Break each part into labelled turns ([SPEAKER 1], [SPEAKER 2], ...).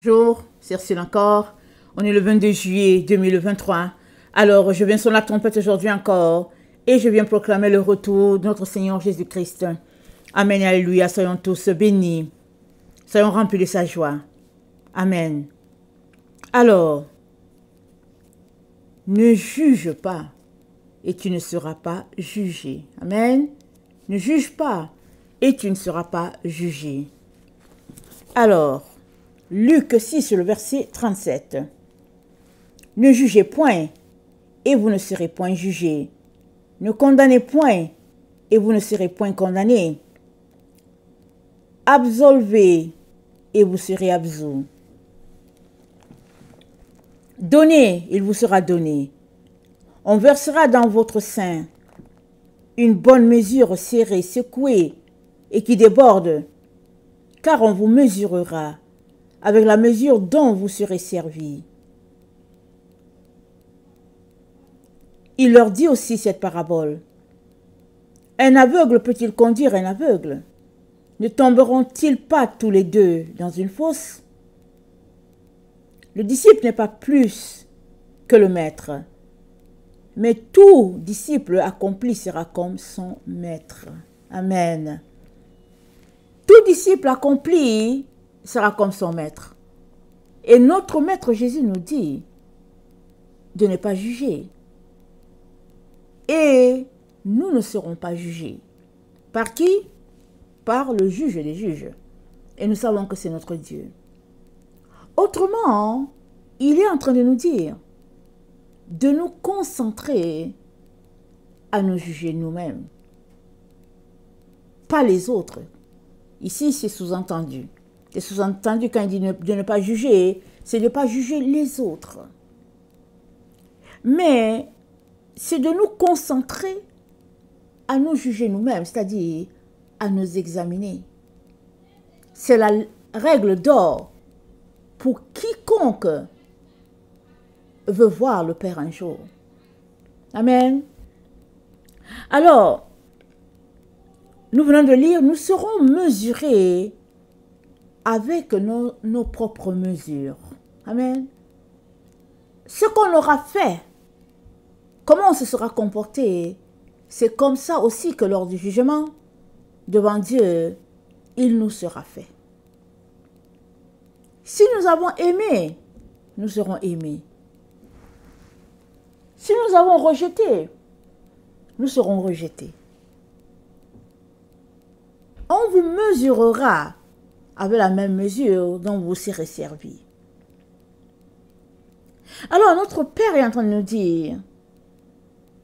[SPEAKER 1] Bonjour, c'est Ursule encore. On est le 22 juillet 2023. Alors, je viens sur la trompette aujourd'hui encore et je viens proclamer le retour de notre Seigneur Jésus-Christ. Amen, alléluia, soyons tous bénis. Soyons remplis de sa joie. Amen. Alors, ne juge pas et tu ne seras pas jugé. Amen. Ne juge pas et tu ne seras pas jugé. Alors, Luc 6, le verset 37. Ne jugez point, et vous ne serez point jugés. Ne condamnez point, et vous ne serez point condamnés. Absolvez, et vous serez absous. Donnez, il vous sera donné. On versera dans votre sein une bonne mesure serrée, secouée, et qui déborde, car on vous mesurera avec la mesure dont vous serez servis. Il leur dit aussi cette parabole. Un aveugle peut-il conduire un aveugle? Ne tomberont-ils pas tous les deux dans une fosse? Le disciple n'est pas plus que le maître, mais tout disciple accompli sera comme son maître. Amen. Tout disciple accompli sera comme son maître. Et notre maître Jésus nous dit de ne pas juger. Et nous ne serons pas jugés. Par qui? Par le juge des juges. Et nous savons que c'est notre Dieu. Autrement, il est en train de nous dire de nous concentrer à nous juger nous-mêmes. Pas les autres. Ici, c'est sous-entendu. C'est sous-entendu quand il dit de ne pas juger, c'est de ne pas juger les autres. Mais c'est de nous concentrer à nous juger nous-mêmes, c'est-à-dire à nous examiner. C'est la règle d'or pour quiconque veut voir le Père un jour. Amen. Alors, nous venons de lire, nous serons mesurés avec nos propres mesures. Amen. Ce qu'on aura fait, comment on se sera comporté, c'est comme ça aussi que lors du jugement, devant Dieu, il nous sera fait. Si nous avons aimé, nous serons aimés. Si nous avons rejeté, nous serons rejetés. On vous mesurera avec la même mesure dont vous serez servis. Alors notre Père est en train de nous dire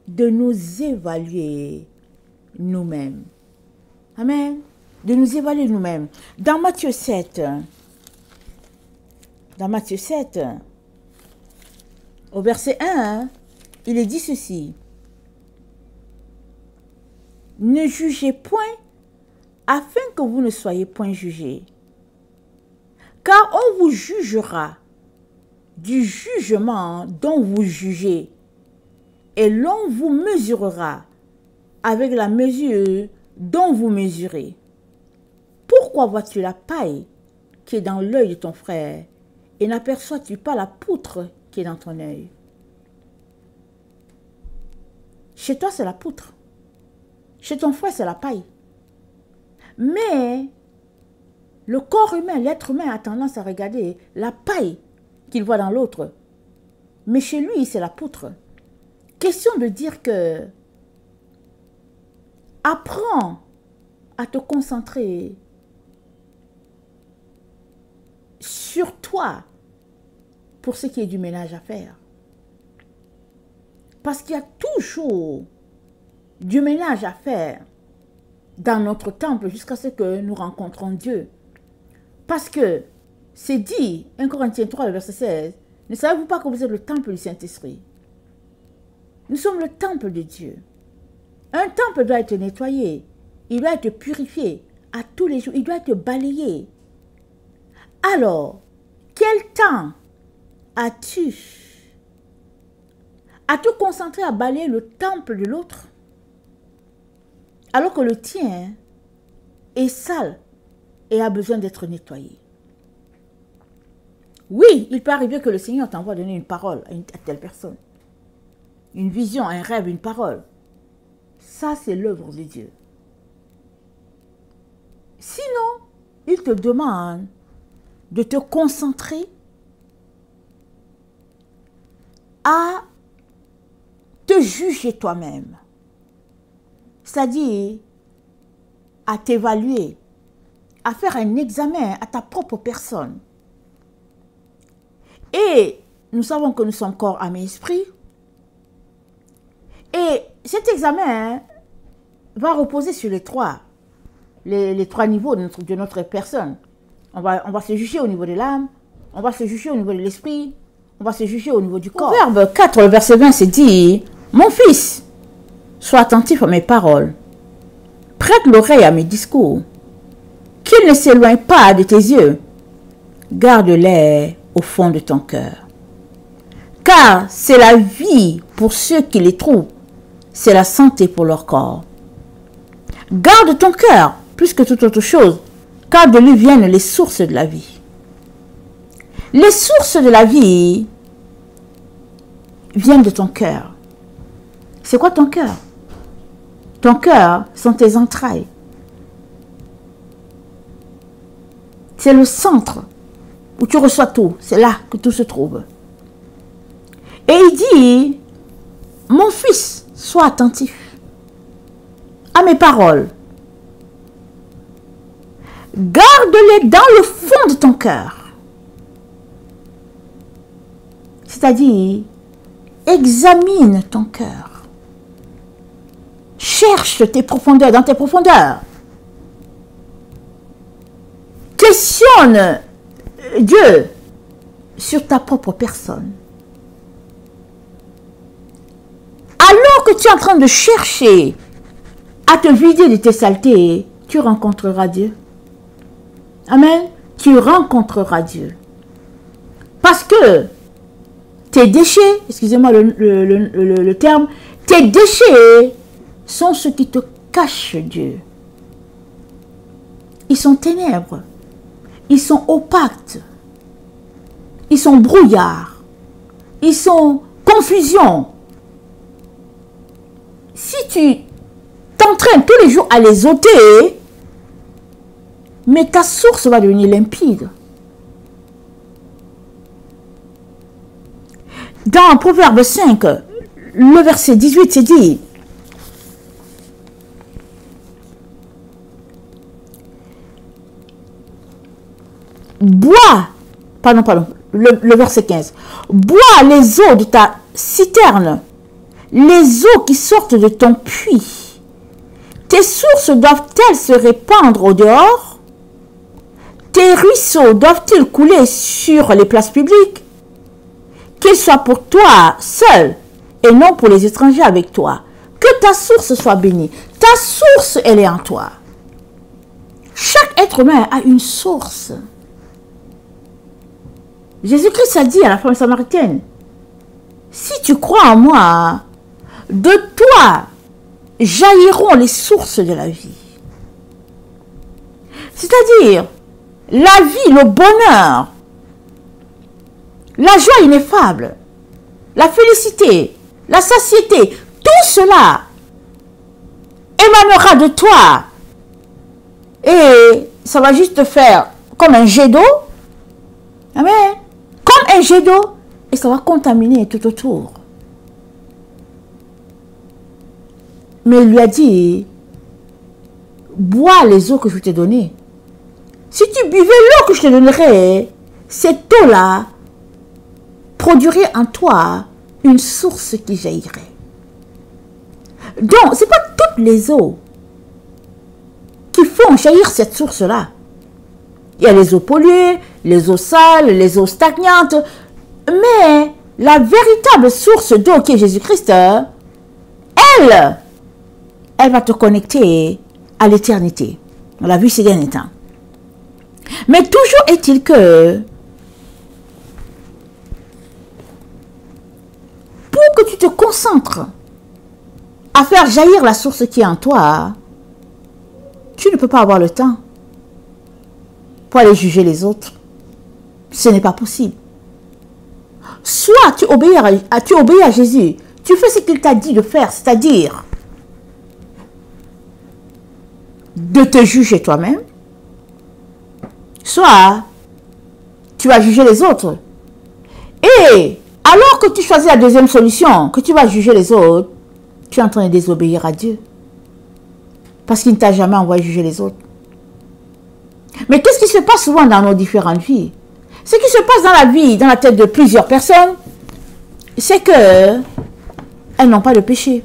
[SPEAKER 1] de nous évaluer nous-mêmes. Amen. De nous évaluer nous-mêmes. Dans Matthieu 7, au verset 1, il est dit ceci. Ne jugez point afin que vous ne soyez point jugés. Car on vous jugera du jugement dont vous jugez, et l'on vous mesurera avec la mesure dont vous mesurez. Pourquoi vois-tu la paille qui est dans l'œil de ton frère et n'aperçois-tu pas la poutre qui est dans ton œil? Chez toi, c'est la poutre. Chez ton frère, c'est la paille. Mais le corps humain, l'être humain a tendance à regarder la paille qu'il voit dans l'autre. Mais chez lui, c'est la poutre. Question de dire que apprends à te concentrer sur toi pour ce qui est du ménage à faire. Parce qu'il y a toujours du ménage à faire dans notre temple jusqu'à ce que nous rencontrons Dieu. Parce que c'est dit, 1 Corinthiens 3, verset 16, ne savez-vous pas que vous êtes le temple du Saint-Esprit? Nous sommes le temple de Dieu. Un temple doit être nettoyé, il doit être purifié à tous les jours, il doit être balayé. Alors, quel temps as-tu à te concentrer à balayer le temple de l'autre alors que le tien est sale et a besoin d'être nettoyé? Oui, il peut arriver que le Seigneur t'envoie donner une parole à telle personne. Une vision, un rêve, une parole. Ça, c'est l'œuvre de Dieu. Sinon, il te demande de te concentrer à te juger toi-même. C'est-à-dire à t'évaluer, à faire un examen à ta propre personne. Et nous savons que nous sommes corps, âme et esprit. Et cet examen va reposer sur les trois niveaux de notre personne. On va se juger au niveau de l'âme, on va se juger au niveau de l'esprit, on va se juger au niveau du corps. Proverbe 4, le verset 20, c'est dit, « Mon fils, sois attentif à mes paroles, prête l'oreille à mes discours, qu'ils ne s'éloignent pas de tes yeux, garde-les au fond de ton cœur. Car c'est la vie pour ceux qui les trouvent, c'est la santé pour leur corps. Garde ton cœur plus que toute autre chose, car de lui viennent les sources de la vie. » Les sources de la vie viennent de ton cœur. C'est quoi ton cœur? Ton cœur sont tes entrailles. C'est le centre où tu reçois tout. C'est là que tout se trouve. Et il dit, mon fils, sois attentif à mes paroles. Garde-les dans le fond de ton cœur. C'est-à-dire, examine ton cœur. Cherche tes profondeurs, dans tes profondeurs. Questionne Dieu sur ta propre personne. Alors que tu es en train de chercher à te vider de tes saletés, tu rencontreras Dieu. Amen. Tu rencontreras Dieu. Parce que tes déchets, excusez-moi le terme, tes déchets sont ceux qui te cachent Dieu. Ils sont ténèbres. Ils sont opaques. Ils sont brouillards. Ils sont confusion. Si tu t'entraînes tous les jours à les ôter, mais ta source va devenir limpide. Dans Proverbe 5, le verset 18, c'est dit, bois, le verset 15, bois les eaux de ta citerne, les eaux qui sortent de ton puits. Tes sources doivent-elles se répandre au dehors? Tes ruisseaux doivent-ils couler sur les places publiques? Qu'ils soient pour toi seul et non pour les étrangers avec toi. Que ta source soit bénie. Ta source, elle est en toi. Chaque être humain a une source. Jésus-Christ a dit à la femme samaritaine, si tu crois en moi, de toi jailliront les sources de la vie. C'est-à-dire, la vie, le bonheur, la joie ineffable, la félicité, la satiété, tout cela émanera de toi. Et ça va juste te faire comme un jet d'eau. Amen. Comme un jet d'eau. Et ça va contaminer tout autour. Mais il lui a dit, bois les eaux que je t'ai données. Si tu buvais l'eau que je te donnerais, cette eau-là produirait en toi une source qui jaillirait. Donc, ce n'est pas toutes les eaux qui font jaillir cette source-là. Il y a les eaux polluées, les eaux sales, les eaux stagnantes. Mais la véritable source d'eau qui est Jésus-Christ, elle va te connecter à l'éternité. On l'a vu ces derniers temps. Mais toujours est-il que pour que tu te concentres à faire jaillir la source qui est en toi, tu ne peux pas avoir le temps pour aller juger les autres. Ce n'est pas possible. Soit tu obéis à Jésus, tu fais ce qu'il t'a dit de faire, c'est-à-dire de te juger toi-même, soit tu vas juger les autres. Et alors que tu choisis la deuxième solution, que tu vas juger les autres, tu es en train de désobéir à Dieu. Parce qu'il ne t'a jamais envoyé juger les autres. Mais qu'est-ce qui se passe souvent dans nos différentes vies? Ce qui se passe dans la vie, dans la tête de plusieurs personnes, c'est que elles n'ont pas de péché.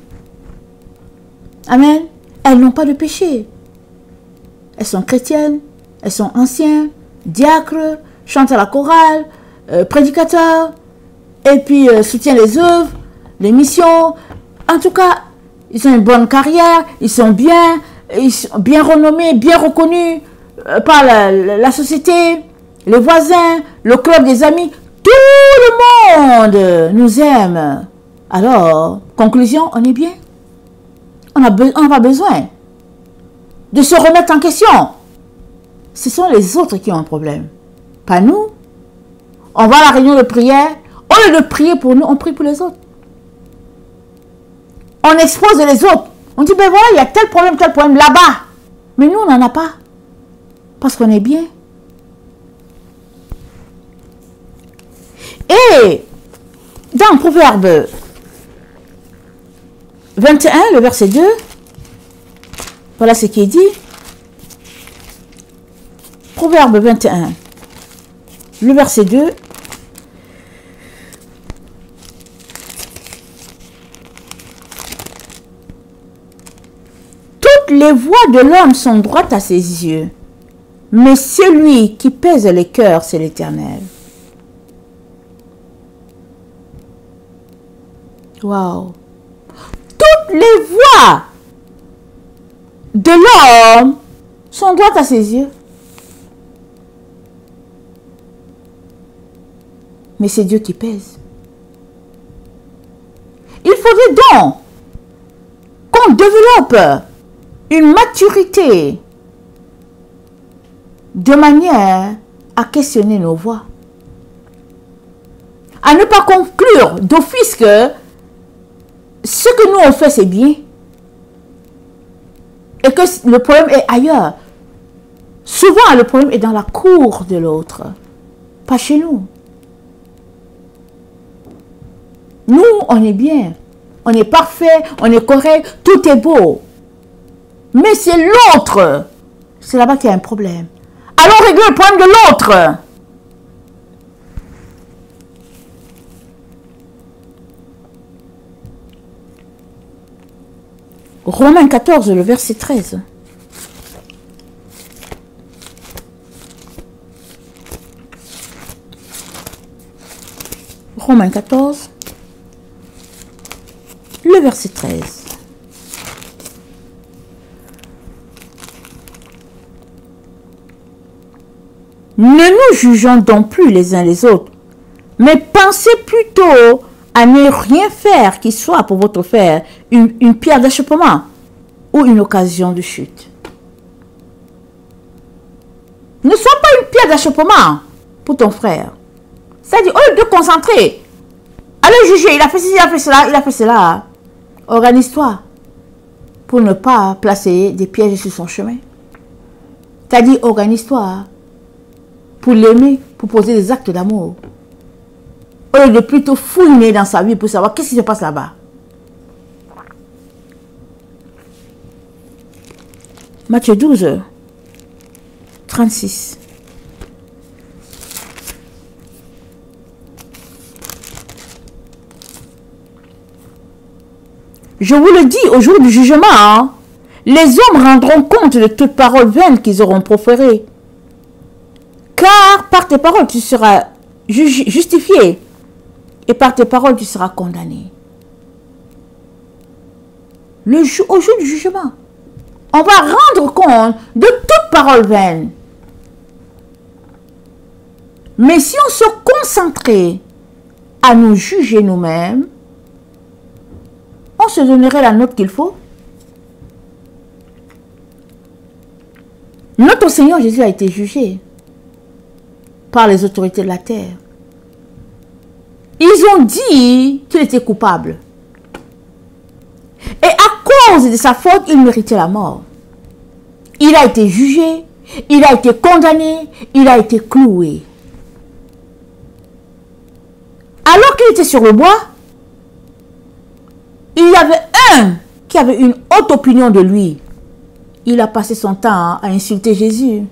[SPEAKER 1] Amen. Elles n'ont pas de péché. Elles sont chrétiennes, elles sont anciennes, diacres, chantent à la chorale, prédicateurs, et puis soutiennent les œuvres, les missions. En tout cas, ils ont une bonne carrière, ils sont bien renommés, bien reconnus par la société, les voisins, le club des amis. Tout le monde nous aime. Alors, conclusion, on est bien. On n'a pas besoin de se remettre en question. Ce sont les autres qui ont un problème, pas nous. On va à la réunion de prière, au lieu de prier pour nous, on prie pour les autres. On expose les autres. On dit, ben voilà, il y a tel problème là-bas. Mais nous, on n'en a pas. Parce qu'on est bien. Et dans Proverbe 21, le verset 2, voilà ce qui est dit. Proverbe 21, le verset 2. Toutes les voies de l'homme sont droites à ses yeux, mais celui qui pèse les cœurs, c'est l'Éternel. Wow. Toutes les voies de l'homme sont droites à ses yeux. Mais c'est Dieu qui pèse. Il faudrait donc qu'on développe une maturité de manière à questionner nos voies. À ne pas conclure d'office que ce que nous on fait c'est bien et que le problème est ailleurs. Souvent le problème est dans la cour de l'autre, pas chez nous. Nous on est bien, on est parfait, on est correct, tout est beau. Mais c'est l'autre, c'est là-bas qu'il y a un problème. Allons régler le problème de l'autre. Romains 14, le verset 13. Romains 14, le verset 13. Ne nous jugeons donc plus les uns les autres, mais pensez plutôt à ne rien faire qui soit pour votre frère une pierre d'achoppement ou une occasion de chute. Ne sois pas une pierre d'achoppement pour ton frère. C'est-à-dire, au lieu de te concentrer, allez juger, il a fait ceci, il a fait cela, il a fait cela. Organise-toi pour ne pas placer des pièges sur son chemin. C'est-à-dire, organise-toi pour l'aimer, pour poser des actes d'amour. Au lieu de plutôt fouiner dans sa vie pour savoir qu'est-ce qui se passe là-bas. Matthieu 12, 36. Je vous le dis, au jour du jugement, hein, les hommes rendront compte de toute parole vaine qu'ils auront proférée. Car par tes paroles, tu seras justifié. Et par tes paroles, tu seras condamné. Au jour du jugement, on va rendre compte de toute parole vaine. Mais si on se concentrait à nous juger nous-mêmes, on se donnerait la note qu'il faut. Notre Seigneur Jésus a été jugé. par les autorités de la terre. Ils ont dit qu'il était coupable. Et à cause de sa faute, il méritait la mort. Il a été jugé, il a été condamné, il a été cloué. Alors qu'il était sur le bois, il y avait un qui avait une haute opinion de lui. Il a passé son temps à insulter Jésus,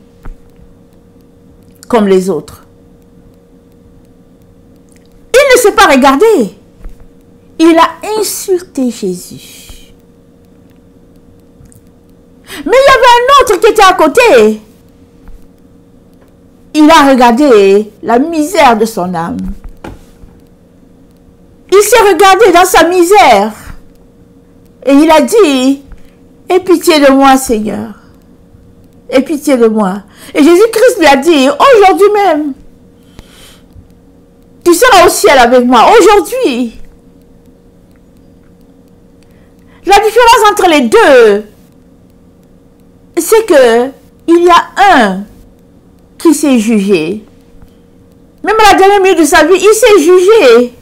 [SPEAKER 1] comme les autres. Il ne s'est pas regardé. Il a insulté Jésus. Mais il y avait un autre qui était à côté. Il a regardé la misère de son âme. Il s'est regardé dans sa misère. Et il a dit, aie pitié de moi, Seigneur. Aie pitié de moi. Et Jésus-Christ lui a dit, aujourd'hui même, tu seras au ciel avec moi. Aujourd'hui. La différence entre les deux, c'est que il y a un qui s'est jugé. Même à la dernière minute de sa vie, il s'est jugé.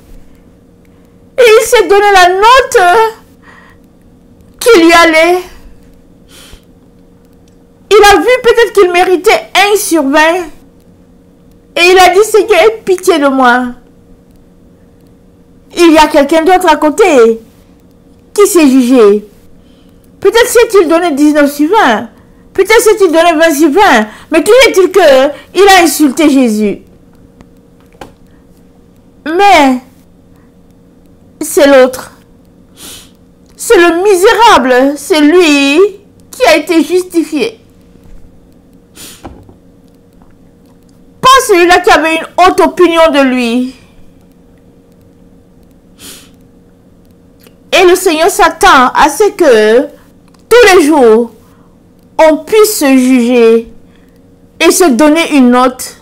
[SPEAKER 1] Et il s'est donné la note qui lui allait. Il a vu peut-être qu'il méritait 1 sur 20. Et il a dit, Seigneur, aie pitié de moi. Il y a quelqu'un d'autre à côté qui s'est jugé. Peut-être s'est-il donné 19 sur 20. Peut-être s'est-il donné 20 sur 20. Mais qu'il est-il qu'il a insulté Jésus. Mais c'est l'autre. C'est le misérable. C'est lui qui a été justifié. Pas celui-là qui avait une haute opinion de lui. Et le Seigneur s'attend à ce que tous les jours, on puisse se juger et se donner une note.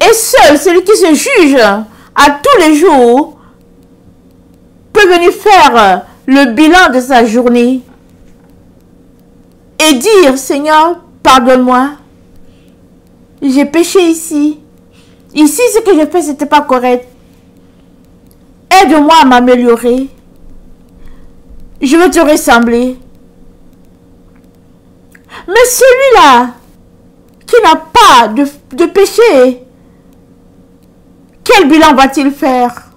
[SPEAKER 1] Et seul celui qui se juge à tous les jours peut venir faire le bilan de sa journée et dire, Seigneur, pardonne-moi. J'ai péché ici. Ici, ce que j'ai fait, ce n'était pas correct. Aide-moi à m'améliorer. Je veux te ressembler. Mais celui-là, qui n'a pas de péché, quel bilan va-t-il faire?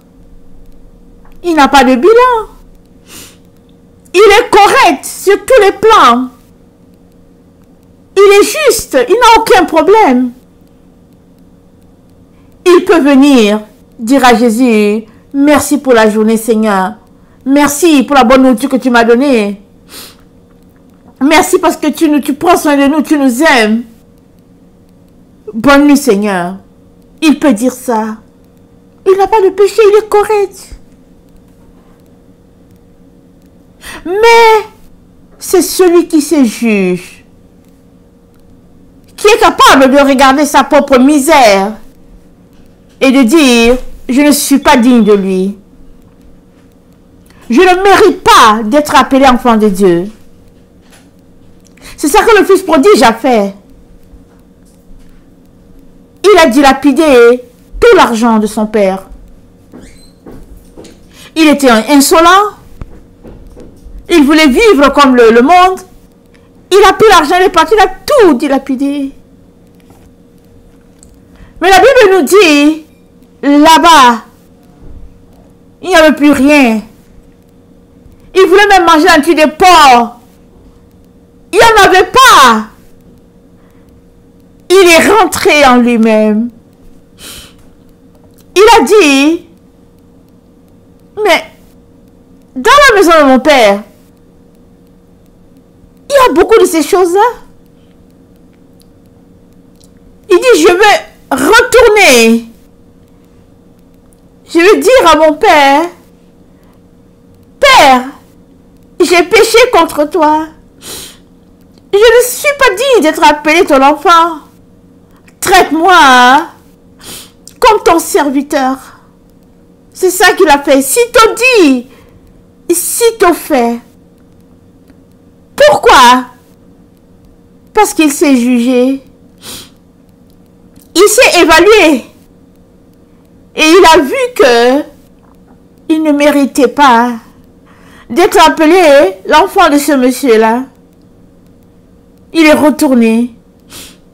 [SPEAKER 1] Il n'a pas de bilan. Il est correct sur tous les plans. Il est juste. Il n'a aucun problème. Il peut venir dire à Jésus, merci pour la journée, Seigneur. Merci pour la bonne nourriture que tu m'as donnée. Merci parce que tu prends soin de nous, tu nous aimes. Bonne nuit, Seigneur. Il peut dire ça. Il n'a pas de péché, il est correct. Mais c'est celui qui se juge, qui est capable de regarder sa propre misère et de dire, je ne suis pas digne de lui. Je ne mérite pas d'être appelé enfant de Dieu. C'est ça que le fils prodige a fait. Il a dilapidé tout l'argent de son père. Il était insolent. Il voulait vivre comme le monde. Il a pris l'argent, il est parti, il a tout dilapidé. Mais la Bible nous dit, là-bas, il n'y avait plus rien. Il voulait même manger un tue de porc. Il n'y en avait pas. Il est rentré en lui-même. Il a dit, mais dans la maison de mon père, il y a beaucoup de ces choses-là. Il dit, je vais retourner. Je vais dire à mon père, Père, j'ai péché contre toi. Je ne suis pas digne d'être appelé ton enfant. Traite-moi comme ton serviteur. C'est ça qu'il a fait. Si t'en dit, si t'en fait. Pourquoi? Parce qu'il s'est jugé. il s'est évalué. Et il a vu que il ne méritait pas d'être appelé l'enfant de ce monsieur-là. Il est retourné,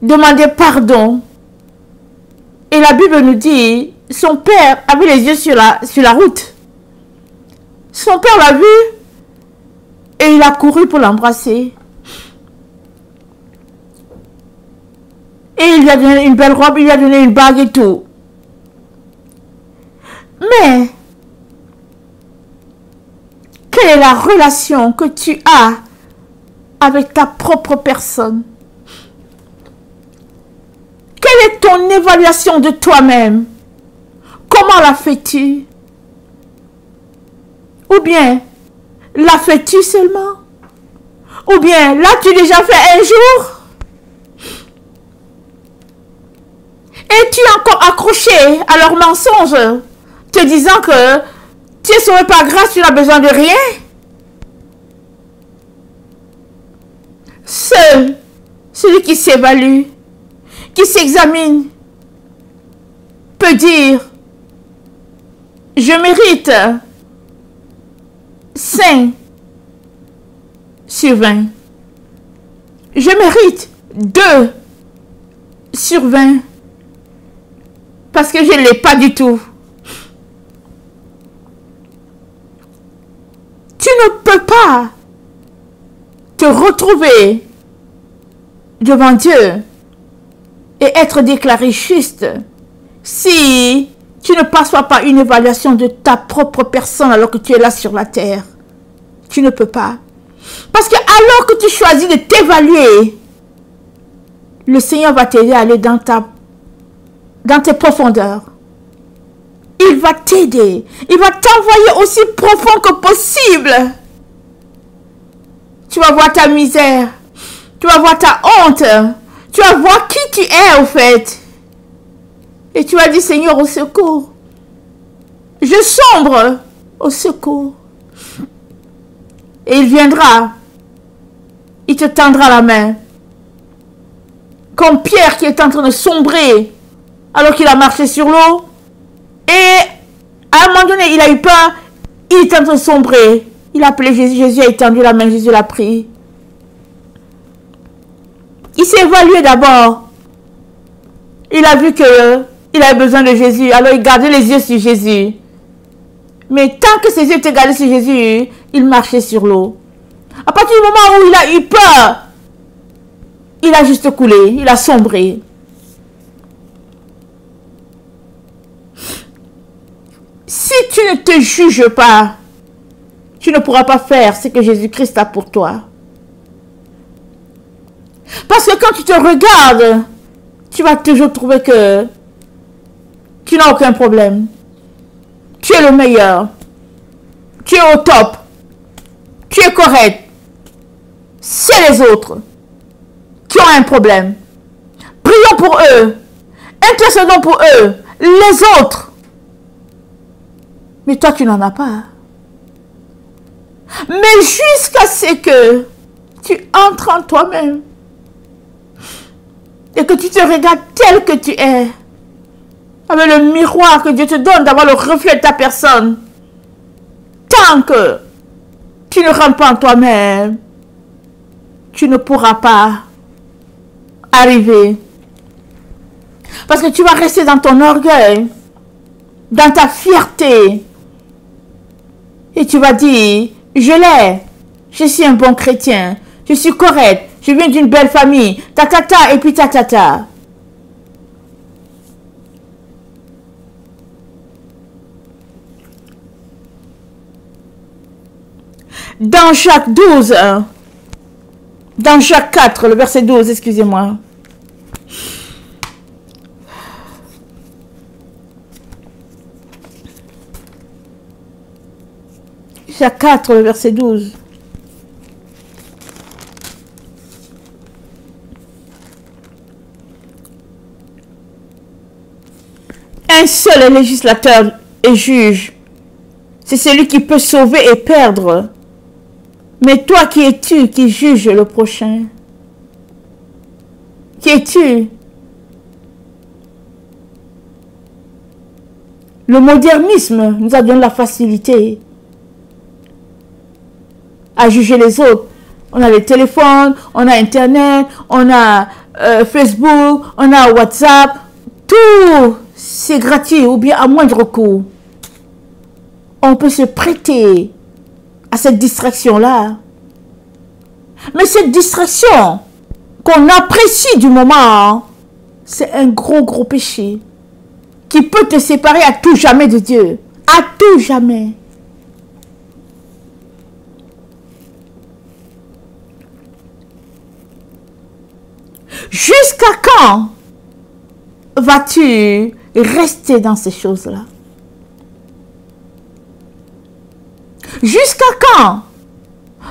[SPEAKER 1] demandé pardon. Et la Bible nous dit, son père avait les yeux sur la route. Son père l'a vu et il a couru pour l'embrasser. Et il lui a donné une belle robe, il lui a donné une bague et tout. Mais, quelle est la relation que tu as avec ta propre personne? Quelle est ton évaluation de toi-même? Comment la fais-tu? Ou bien, la fais-tu seulement? Ou bien, l'as-tu déjà fait un jour? Et tu es encore accroché à leurs mensonges, te disant que tu es sauvé par grâce, tu n'as besoin de rien. Seul celui qui s'évalue, qui s'examine, peut dire, je mérite 5 sur 20. Je mérite 2 sur 20. Parce que je ne l'ai pas du tout. Tu ne peux pas te retrouver devant Dieu et être déclaré juste si tu ne passes pas une évaluation de ta propre personne alors que tu es là sur la terre. Tu ne peux pas. Parce que alors que tu choisis de t'évaluer, le Seigneur va t'aider à aller dans tes profondeurs. Il va t'aider. Il va t'envoyer aussi profond que possible. Tu vas voir ta misère. Tu vas voir ta honte. Tu vas voir qui tu es au fait. Et tu vas dire, Seigneur, au secours. Je sombre. Au secours. Et il viendra. Il te tendra la main. Comme Pierre qui est en train de sombrer alors qu'il a marché sur l'eau. Et à un moment donné, il a eu peur. Il est en train de sombrer. Il a appelé Jésus. Jésus a étendu la main. Jésus l'a pris. Il s'est évalué d'abord. Il a vu que il avait besoin de Jésus. Alors il gardait les yeux sur Jésus. Mais tant que ses yeux étaient gardés sur Jésus, il marchait sur l'eau. À partir du moment où il a eu peur, il a juste coulé. Il a sombré. Si tu ne te juges pas, tu ne pourras pas faire ce que Jésus-Christ a pour toi. Parce que quand tu te regardes, tu vas toujours trouver que tu n'as aucun problème. Tu es le meilleur. Tu es au top. Tu es correct. C'est les autres qui ont un problème. Prions pour eux. Intercédons pour eux. Les autres. Mais toi, tu n'en as pas. Mais jusqu'à ce que tu entres en toi-même et que tu te regardes tel que tu es, avec le miroir que Dieu te donne d'avoir le reflet de ta personne, tant que tu ne rentres pas en toi-même, tu ne pourras pas arriver. Parce que tu vas rester dans ton orgueil, dans ta fierté. Et tu vas dire, je l'ai, je suis un bon chrétien, je suis correct, je viens d'une belle famille, ta, et puis ta. Dans Jacques 12, dans Jacques 4, le verset 12, excusez-moi. Jacques 4, le verset 12. Un seul est législateur et juge. C'est celui qui peut sauver et perdre. Mais toi, qui es-tu qui juge le prochain? Qui es-tu? Le modernisme nous a donné la facilité à juger les autres. On a les téléphones, on a Internet, on a Facebook, on a WhatsApp. Tout, c'est gratuit ou bien à moindre coût. On peut se prêter à cette distraction-là. Mais cette distraction qu'on apprécie du moment, c'est un gros péché qui peut te séparer à tout jamais de Dieu. À tout jamais. Jusqu'à quand vas-tu rester dans ces choses-là? Jusqu'à quand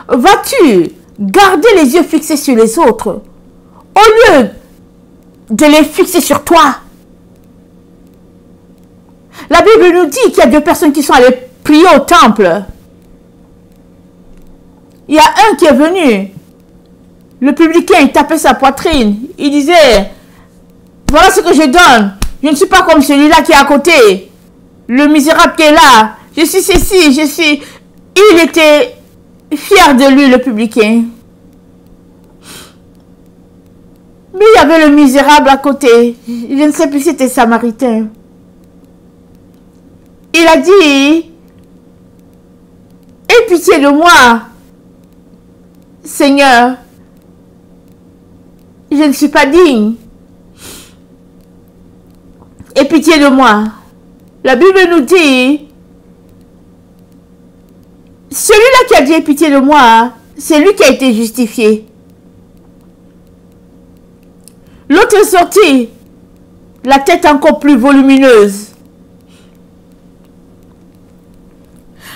[SPEAKER 1] vas-tu garder les yeux fixés sur les autres au lieu de les fixer sur toi? La Bible nous dit qu'il y a 2 personnes qui sont allées prier au temple. Il y a un qui est venu. Le publicain, il tapait sa poitrine. Il disait, voilà ce que je donne. Je ne suis pas comme celui-là qui est à côté. Le misérable qui est là. Je suis ceci, je suis... Il était fier de lui, le publicain. Mais il y avait le misérable à côté. Je ne sais plus si c'était samaritain. Il a dit, aie pitié de moi, Seigneur. Je ne suis pas digne. Aie pitié de moi. La Bible nous dit, celui-là qui a dit aie pitié de moi, c'est lui qui a été justifié. L'autre est sorti, la tête encore plus volumineuse.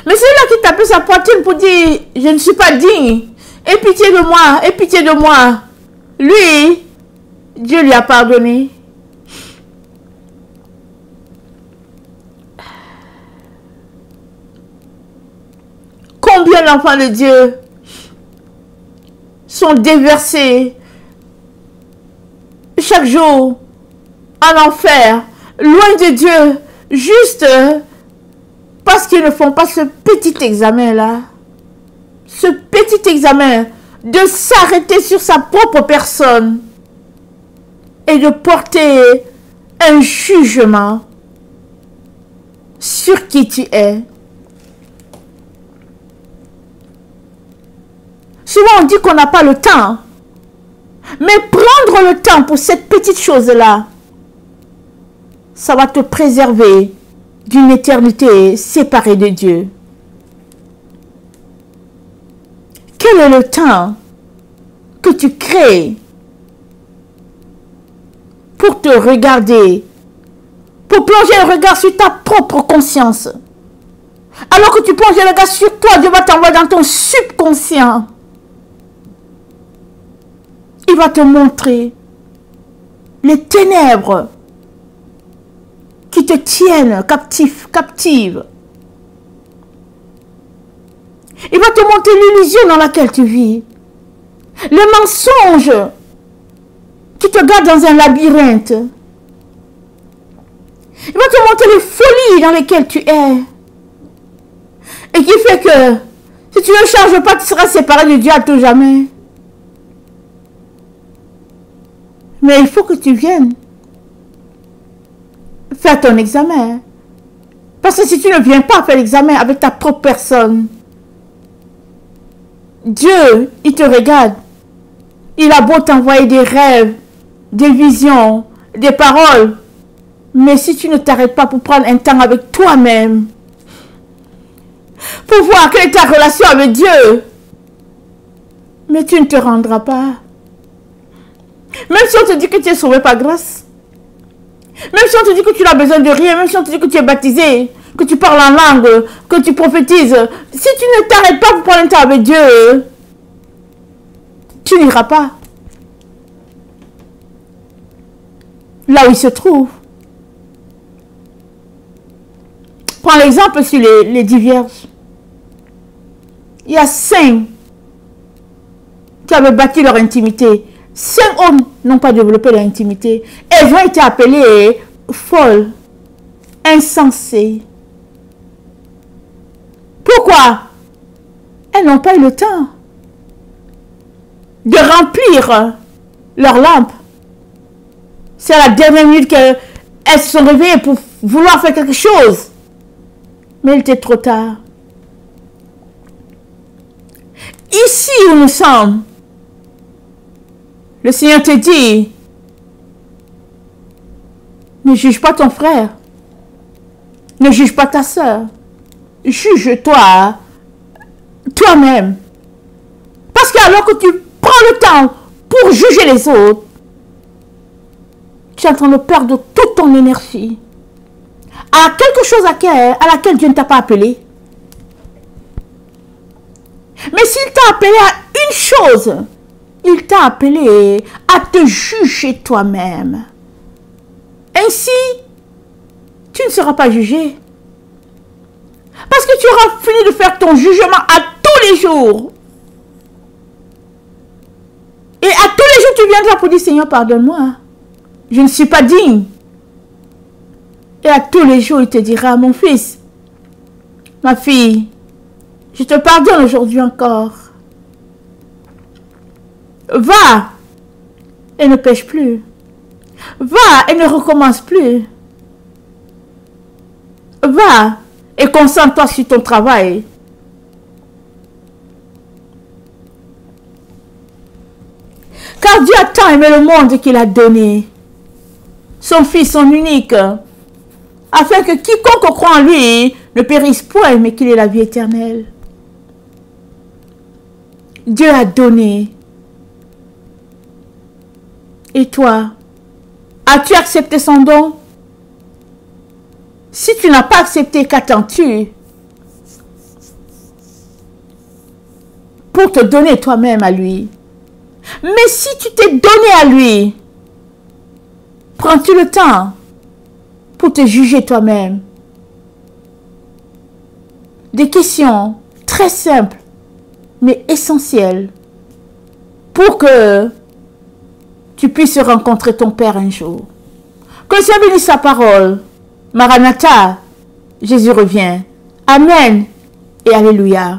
[SPEAKER 1] Mais celui-là qui tapait sa poitrine pour dire, je ne suis pas digne, aie pitié de moi, aie pitié de moi. Lui, Dieu lui a pardonné. Combien d'enfants de Dieu sont déversés chaque jour en enfer, loin de Dieu, juste parce qu'ils ne font pas ce petit examen-là. Ce petit examen de s'arrêter sur sa propre personne et de porter un jugement sur qui tu es. Souvent on dit qu'on n'a pas le temps, mais prendre le temps pour cette petite chose-là, ça va te préserver d'une éternité séparée de Dieu. Quel est le temps que tu crées pour te regarder, pour plonger le regard sur ta propre conscience? Alors que tu plonges le regard sur toi, Dieu va t'envoyer dans ton subconscient. Il va te montrer les ténèbres qui te tiennent captive. Il va te montrer l'illusion dans laquelle tu vis. Le mensonge qui te garde dans un labyrinthe. Il va te montrer les folies dans lesquelles tu es. Et qui fait que si tu ne changes pas, tu seras séparé de Dieu à tout jamais. Mais il faut que tu viennes faire ton examen. Parce que si tu ne viens pas faire l'examen avec ta propre personne, Dieu, il te regarde. Il a beau t'envoyer des rêves, des visions, des paroles. Mais si tu ne t'arrêtes pas pour prendre un temps avec toi-même, pour voir quelle est ta relation avec Dieu, mais tu ne te rendras pas. Même si on te dit que tu es sauvé par grâce, même si on te dit que tu n'as besoin de rien, même si on te dit que tu es baptisé, que tu parles en langue, que tu prophétises, si tu ne t'arrêtes pas pour prendre un temps avec Dieu, tu n'iras pas là où il se trouve. Prends l'exemple sur les 10 vierges. Il y a 5 qui avaient bâti leur intimité. 5 hommes n'ont pas développé leur intimité. Elles ont été appelées folles, insensées. Pourquoi? Elles n'ont pas eu le temps de remplir leur lampe. C'est à la dernière minute qu'elles se sont réveillées pour vouloir faire quelque chose. Mais il était trop tard. Ici où nous sommes, le Seigneur te dit, ne juge pas ton frère. Ne juge pas ta soeur. Juge-toi toi-même. Parce que alors que tu prends le temps pour juger les autres, tu es en train de perdre toute ton énergie à quelque chose à laquelle Dieu ne t'a pas appelé. Mais s'il t'a appelé à une chose, il t'a appelé à te juger toi-même. Ainsi, tu ne seras pas jugé. Parce que tu auras fini de faire ton jugement à tous les jours. Et à tous les jours, tu viendras pour dire, Seigneur, pardonne-moi. Je ne suis pas digne. Et à tous les jours, il te dira, mon fils, ma fille, je te pardonne aujourd'hui encore. Va et ne pêche plus. Va et ne recommence plus. Va et concentre-toi sur ton travail. Car Dieu a tant aimé le monde qu'il a donné son Fils, son unique, afin que quiconque croit en lui ne périsse point, mais qu'il ait la vie éternelle. Dieu a donné. Et toi, as-tu accepté son don? Si tu n'as pas accepté, qu'attends-tu pour te donner toi-même à lui? Mais si tu t'es donné à lui, prends-tu le temps pour te juger toi-même? Des questions très simples, mais essentielles, pour que tu puisses rencontrer ton Père un jour. Que le Seigneur bénisse sa parole. Maranatha, Jésus revient. Amen et Alléluia.